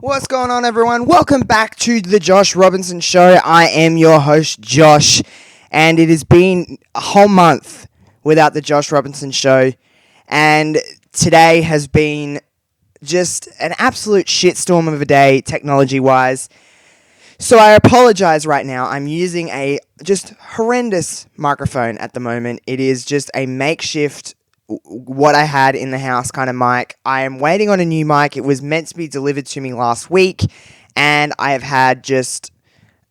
What's going on, everyone? Welcome back to The Josh Robinson Show. I am your host, Josh, and it has been a whole month without The Josh Robinson Show, and today has been just an absolute shitstorm of a day, technology-wise. So I apologize right now. I'm using a just horrendous microphone at the moment. It is just a makeshift what I had in the house kind of mic. I am waiting on a new mic. It was meant to be delivered to me last week, and I have had just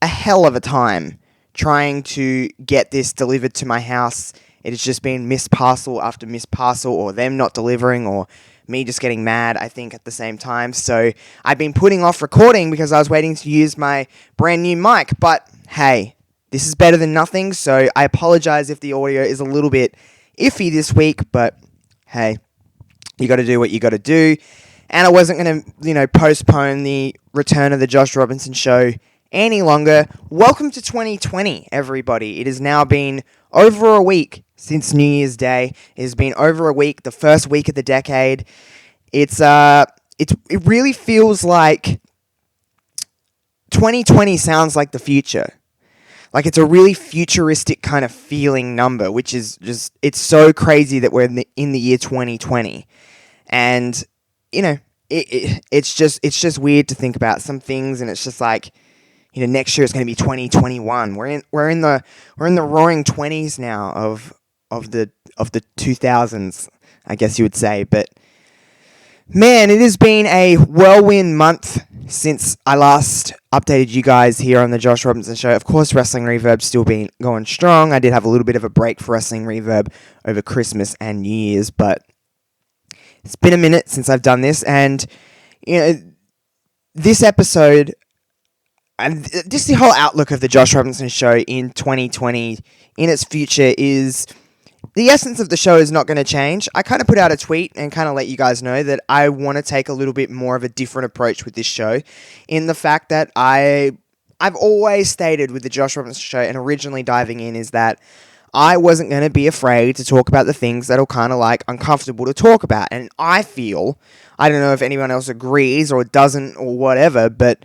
a hell of a time trying to get this delivered to my house. It has just been missed parcel after missed parcel, or them not delivering, or me just getting mad, I think, at the same time. So I've been putting off recording because I was waiting to use my brand new mic. But hey, this is better than nothing, so I apologize if the audio is a little bit iffy this week, but hey, you got to do what you got to do. And I wasn't going to, postpone the return of the Josh Robinson Show any longer. Welcome to 2020, everybody. It has now been over a week since New Year's Day. It has been over a week, the first week of the decade. It really feels like 2020 sounds like the future. Like, it's a really futuristic kind of feeling number, which is just, it's so crazy that we're in the year 2020. And, it's just weird to think about some things, and it's just like, next year it's going to be 2021. We're in the roaring 20s now of the 2000s, I guess you would say. But man, it has been a whirlwind month since I last updated you guys here on the Josh Robinson Show. Of course, Wrestling Reverb's still been going strong. I did have a little bit of a break for Wrestling Reverb over Christmas and New Year's, but it's been a minute since I've done this, and this episode, and just the whole outlook of the Josh Robinson Show in 2020, in its future, is the essence of the show is not going to change. I kind of put out a tweet and kind of let you guys know that I want to take a little bit more of a different approach with this show, in the fact that I've always stated with the Josh Robinson Show, and originally diving in, is that I wasn't going to be afraid to talk about the things that are kind of like uncomfortable to talk about. And I feel, I don't know if anyone else agrees or doesn't or whatever, but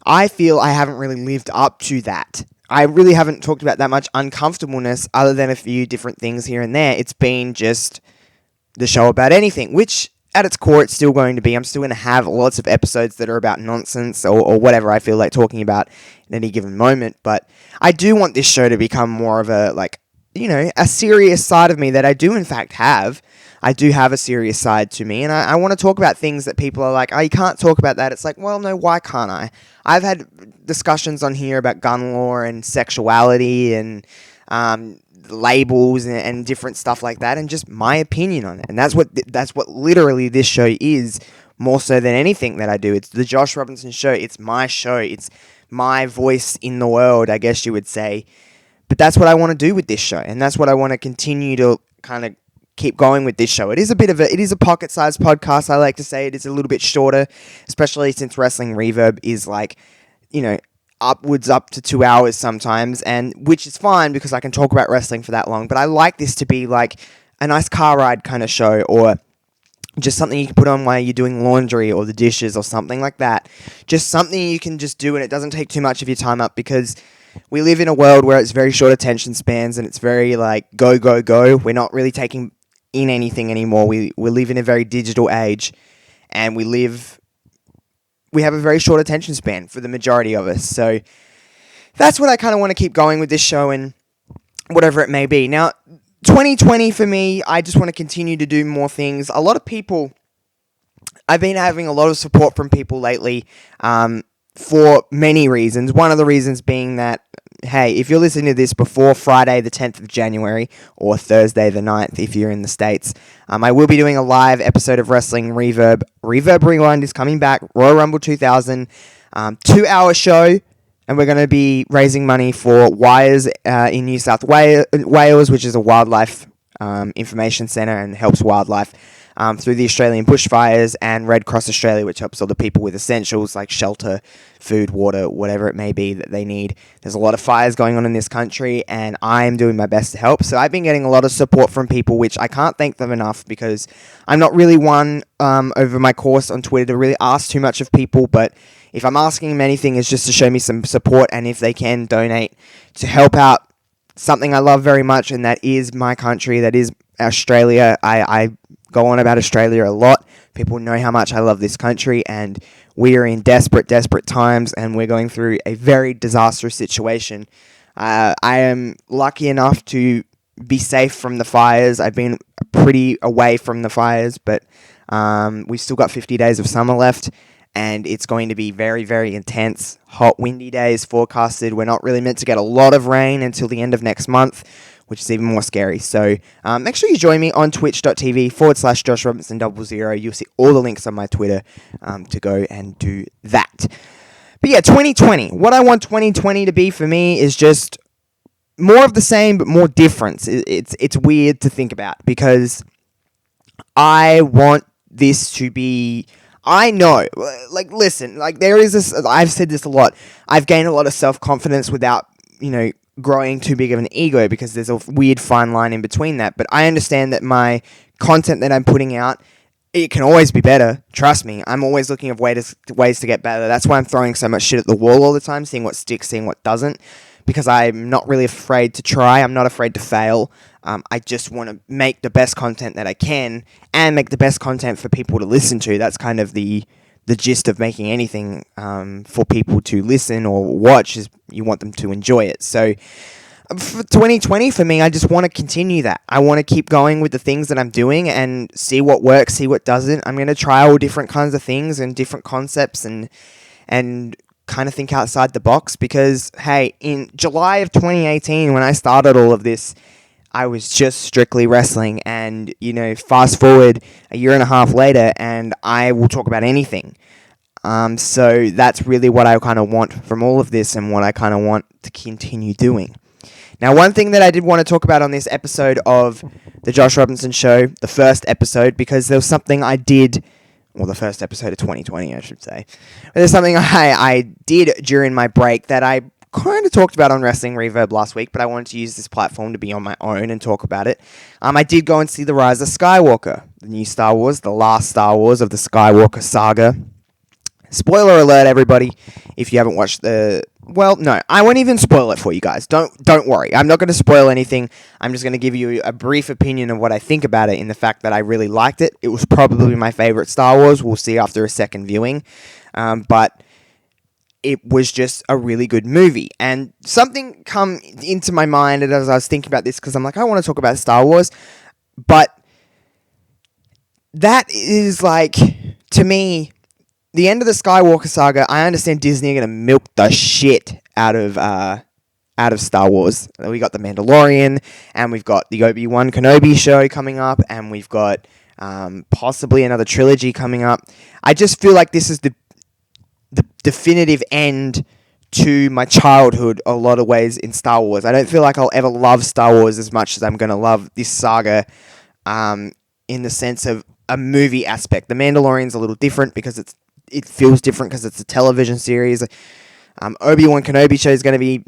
I feel I haven't really lived up to that. I really haven't talked about that much uncomfortableness other than a few different things here and there. It's been just the show about anything, which at its core it's still going to be. I'm still going to have lots of episodes that are about nonsense or whatever I feel like talking about at any given moment. But I do want this show to become more of a, a serious side of me that I do in fact have. I do have a serious side to me, and I want to talk about things that people are like, oh, you can't talk about that. It's like, well, no, why can't I? I've had discussions on here about gun law and sexuality and labels and different stuff like that, and just my opinion on it. And that's what literally this show is, more so than anything that I do. It's the Josh Robinson Show. It's my show. It's my voice in the world, I guess you would say. But that's what I want to do with this show, and that's what I want to continue to kind of keep going with this show. It is a pocket-sized podcast. I like to say it is a little bit shorter, especially since Wrestling Reverb is upwards up to 2 hours sometimes, and which is fine because I can talk about wrestling for that long. But I like this to be like a nice car ride kind of show, or just something you can put on while you're doing laundry or the dishes or something like that. Just something you can just do, and it doesn't take too much of your time up, because we live in a world where it's very short attention spans, and it's very go, go, go. We're not really taking in anything anymore. We live in a very digital age, and we have a very short attention span for the majority of us. So that's what I kind of want to keep going with this show, and whatever it may be. Now, 2020 for me, I just want to continue to do more things. A lot of people, I've been having a lot of support from people lately, for many reasons. One of the reasons being that, hey, if you're listening to this before Friday the 10th of January, or Thursday the 9th if you're in the States, I will be doing a live episode of Wrestling Reverb. Reverb Rewind is coming back, Royal Rumble 2000, 2-hour show, and we're going to be raising money for Wires in New South Wales, which is a wildlife information centre and helps wildlife. through the Australian bushfires, and Red Cross Australia, which helps all the people with essentials like shelter, food, water, whatever it may be that they need. There's a lot of fires going on in this country, and I am doing my best to help. So I've been getting a lot of support from people, which I can't thank them enough, because I'm not really one over my course on Twitter to really ask too much of people, but if I'm asking them anything, it's just to show me some support, and if they can donate to help out something I love very much, and that is my country, that is Australia. I go on about Australia a lot. People know how much I love this country, and we are in desperate times, and we're going through a very disastrous situation. I am lucky enough to be safe from the fires. I've been pretty away from the fires, but we've still got 50 days of summer left, and it's going to be very intense. Hot, windy days forecasted. We're not really meant to get a lot of rain until the end of next month, which is even more scary. So make sure you join me on twitch.tv/JoshRobinson00. You'll see all the links on my Twitter to go and do that. But yeah, 2020. What I want 2020 to be for me is just more of the same, but more difference. It's weird to think about, because I want this to be... I know, like, listen, like, there is this, I've said this a lot, I've gained a lot of self-confidence without, growing too big of an ego, because there's a weird fine line in between that, but I understand that my content that I'm putting out, it can always be better, trust me. I'm always looking at ways to get better. That's why I'm throwing so much shit at the wall all the time, seeing what sticks, seeing what doesn't, because I'm not really afraid to try. I'm not afraid to fail. I just want to make the best content that I can, and make the best content for people to listen to. That's kind of the gist of making anything for people to listen or watch, is you want them to enjoy it. So for 2020, for me, I just want to continue that. I want to keep going with the things that I'm doing and see what works, see what doesn't. I'm going to try all different kinds of things and different concepts, and kind of think outside the box, because, hey, in July of 2018, when I started all of this, I was just strictly wrestling, and, fast forward a year and a half later, and I will talk about anything. So that's really what I kind of want from all of this, and what I kind of want to continue doing. Now, one thing that I did want to talk about on this episode of The Josh Robinson Show, the first episode, because there was something I did... Well, the first episode of 2020, I should say. But there's something I did during my break that I kind of talked about on Wrestling Reverb last week, but I wanted to use this platform to be on my own and talk about it. I did go and see The Rise of Skywalker, the new Star Wars, the last Star Wars of the Skywalker saga. Spoiler alert, everybody, if you haven't watched the... Well, no, I won't even spoil it for you guys. Don't worry. I'm not going to spoil anything. I'm just going to give you a brief opinion of what I think about it, in the fact that I really liked it. It was probably my favorite Star Wars. We'll see after a second viewing. But it was just a really good movie. And something come into my mind as I was thinking about this, because I'm like, I want to talk about Star Wars. But that is, like, to me... The end of the Skywalker saga. I understand Disney are going to milk the shit out of Star Wars. We got The Mandalorian, and we've got the Obi-Wan Kenobi show coming up, and we've got possibly another trilogy coming up. I just feel like this is the definitive end to my childhood a lot of ways in Star Wars. I don't feel like I'll ever love Star Wars as much as I'm going to love this saga in the sense of a movie aspect. The Mandalorian's a little different, because it feels different because it's a television series. Obi-Wan Kenobi show is going to be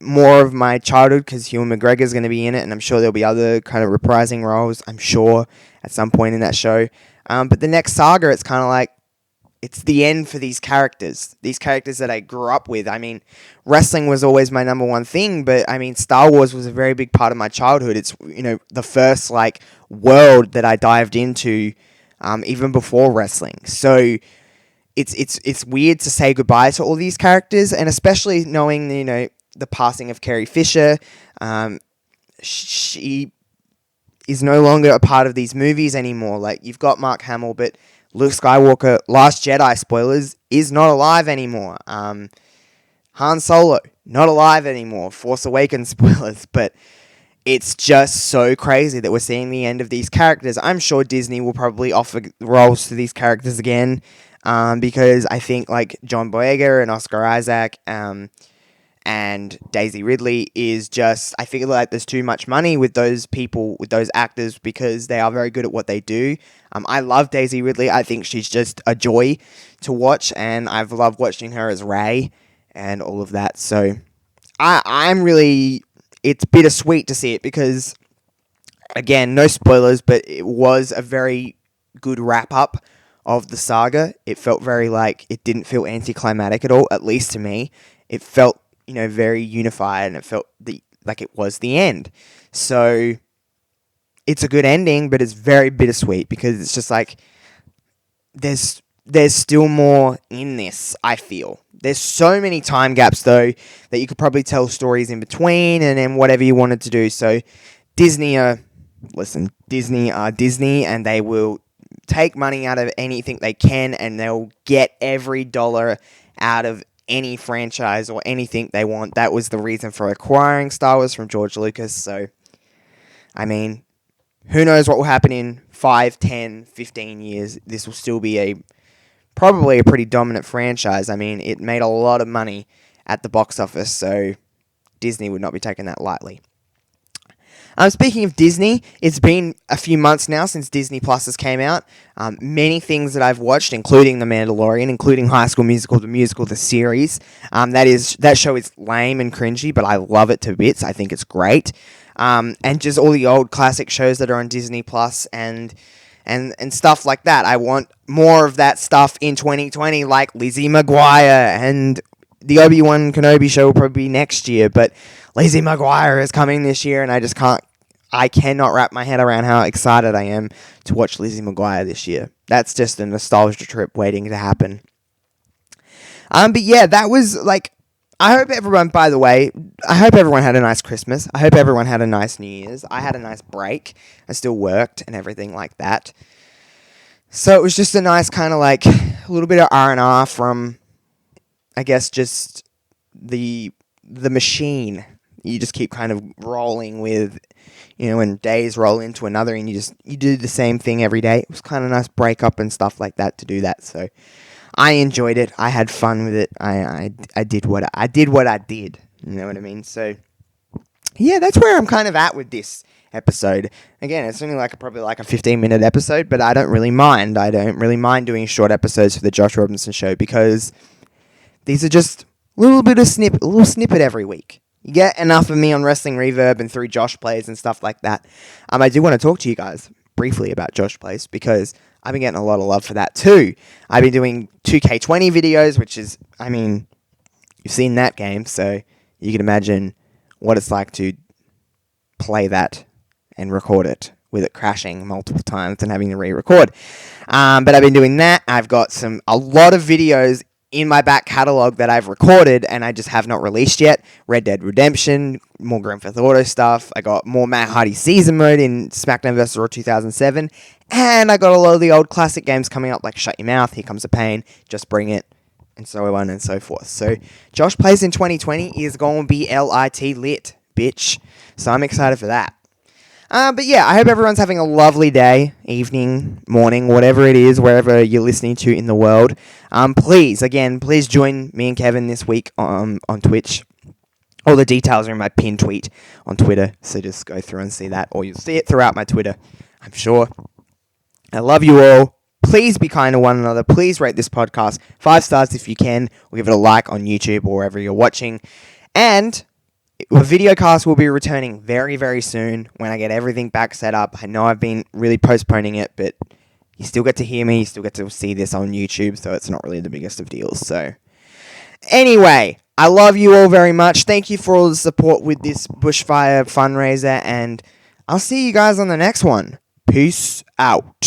more of my childhood, because Ewan McGregor is going to be in it, and I'm sure there'll be other kind of reprising roles, I'm sure, at some point in that show. But the next saga, it's kind of like, it's the end for these characters that I grew up with. I mean, wrestling was always my number one thing, but I mean, Star Wars was a very big part of my childhood. It's, the first, like, world that I dived into, even before wrestling. So... It's weird to say goodbye to all these characters, and especially knowing, the passing of Carrie Fisher. She is no longer a part of these movies anymore. Like, you've got Mark Hamill, but Luke Skywalker, Last Jedi, spoilers, is not alive anymore. Han Solo, not alive anymore. Force Awakens, spoilers, but it's just so crazy that we're seeing the end of these characters. I'm sure Disney will probably offer roles to these characters again. Because I think, like, John Boyega and Oscar Isaac, and and Daisy Ridley is just, I feel like there's too much money with those people, with those actors, because they are very good at what they do. I love Daisy Ridley. I think she's just a joy to watch, and I've loved watching her as Ray and all of that. So I'm really, it's bittersweet to see it because, again, no spoilers, but it was a very good wrap-up of the saga. It felt very it didn't feel anticlimactic at all, at least to me. It felt, very unified, and it felt like it was the end. So it's a good ending, but it's very bittersweet because it's just there's still more in this, I feel. There's so many time gaps, though, that you could probably tell stories in between and then whatever you wanted to do. So Disney are Disney, and they will take money out of anything they can, and they'll get every dollar out of any franchise or anything they want. That was the reason for acquiring Star Wars from George Lucas. So, I mean, who knows what will happen in 5, 10, 15 years. This will still be probably a pretty dominant franchise. I mean, it made a lot of money at the box office, so Disney would not be taking that lightly. Speaking of Disney, it's been a few months now since Disney Plus has came out. Many things that I've watched, including The Mandalorian, including High School Musical, the series. That show is lame and cringy, but I love it to bits. I think it's great. And just all the old classic shows that are on Disney Plus and stuff like that. I want more of that stuff in 2020, like Lizzie McGuire, and the Obi-Wan Kenobi show will probably be next year, but Lizzie McGuire is coming this year, and I cannot wrap my head around how excited I am to watch Lizzie McGuire this year. That's just a nostalgia trip waiting to happen. But yeah, that was I hope everyone had a nice Christmas. I hope everyone had a nice New Year's. I had a nice break. I still worked and everything like that. So it was just a nice kind of a little bit of R&R from, I guess, just the machine. You just keep kind of rolling with, and days roll into another, and you do the same thing every day. It was kind of nice break up and stuff like that to do that. So I enjoyed it. I had fun with it. I did what I did. You know what I mean? So yeah, that's where I'm kind of at with this episode. Again, it's only probably a 15-minute episode, but I don't really mind. I don't really mind doing short episodes for the Josh Robinson Show because these are just a little snippet every week. You get enough of me on Wrestling Reverb and through Josh Plays and stuff like that. I do want to talk to you guys briefly about Josh Plays because I've been getting a lot of love for that too. I've been doing 2K20 videos, which is, you've seen that game, so you can imagine what it's like to play that and record it with it crashing multiple times and having to re-record. But I've been doing that. I've got a lot of videos in my back catalogue that I've recorded and I just have not released yet. Red Dead Redemption, more Grand Theft Auto stuff. I got more Matt Hardy season mode in SmackDown vs. Raw 2007. And I got a lot of the old classic games coming up like Shut Your Mouth, Here Comes the Pain, Just Bring It, and so on and so forth. So Josh Plays in 2020 is going to be lit, bitch. So I'm excited for that. But yeah, I hope everyone's having a lovely day, evening, morning, whatever it is, wherever you're listening to in the world. Please join me and Kevin this week on Twitch. All the details are in my pinned tweet on Twitter, so just go through and see that, or you'll see it throughout my Twitter, I'm sure. I love you all. Please be kind to one another. Please rate this podcast 5 stars if you can, or give it a like on YouTube or wherever you're watching. And the videocast will be returning very, very soon when I get everything back set up. I know I've been really postponing it, but you still get to hear me. You still get to see this on YouTube, so it's not really the biggest of deals. So anyway, I love you all very much. Thank you for all the support with this bushfire fundraiser, and I'll see you guys on the next one. Peace out.